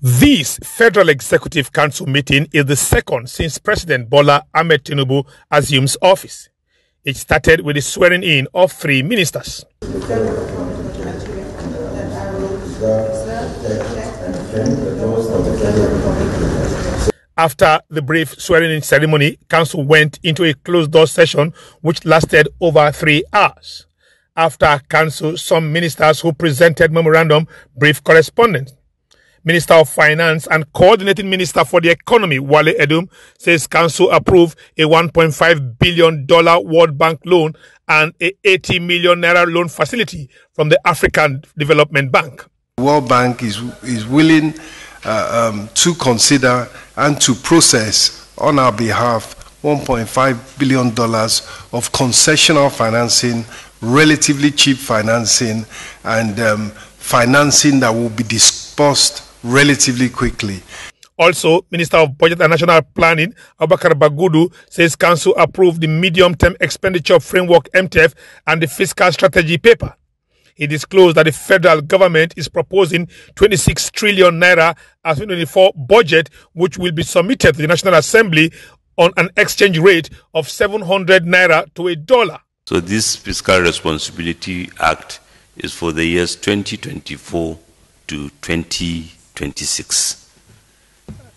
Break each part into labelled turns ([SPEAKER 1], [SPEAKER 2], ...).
[SPEAKER 1] This Federal Executive Council meeting is the second since President Bola Ahmed Tinubu assumes office. It started with the swearing in of 3 ministers. After the brief swearing-in ceremony, Council went into a closed-door session which lasted over 3 hours. After Council, some ministers who presented memorandum briefed correspondents. Minister of Finance and Coordinating Minister for the Economy, Wale Edum, says Council approved a $1.5 billion World Bank loan and a 80 million naira loan facility from the African Development Bank.
[SPEAKER 2] World Bank is willing to consider and to process on our behalf $1.5 billion of concessional financing, relatively cheap financing, and financing that will be disbursed relatively quickly.
[SPEAKER 1] Also, Minister of Budget and National Planning, Abubakar Bagudu, says Council approved the Medium-Term Expenditure Framework (MTF) and the Fiscal Strategy paper. He disclosed that the federal government is proposing 26 trillion naira as 2024 budget, which will be submitted to the National Assembly on an exchange rate of 700 naira to $1.
[SPEAKER 3] So this Fiscal Responsibility Act is for the years 2024 to 2026.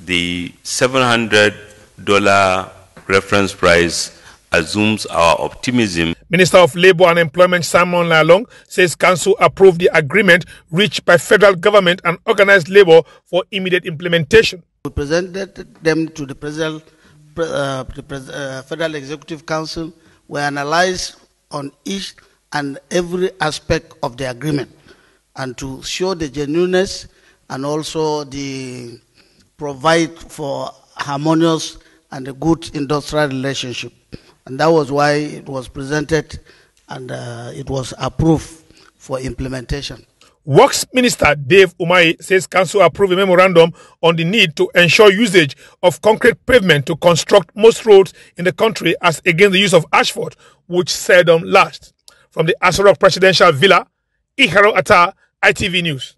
[SPEAKER 3] The $700 reference price assumes our optimism.
[SPEAKER 1] Minister of Labour and Employment Simon Lalong says Council approved the agreement reached by federal government and organized labour for immediate implementation.
[SPEAKER 4] We presented them to the Federal Executive Council. We analyzed on each and every aspect of the agreement, and to show the genuineness and also the provide for harmonious and a good industrial relationship. And that was why it was presented and it was approved for implementation.
[SPEAKER 1] Works Minister Dave Umahi says Council approved a memorandum on the need to ensure usage of concrete pavement to construct most roads in the country as against the use of asphalt, which seldom lasts. From the Asoro Presidential Villa, Iharo Atta, ITV News.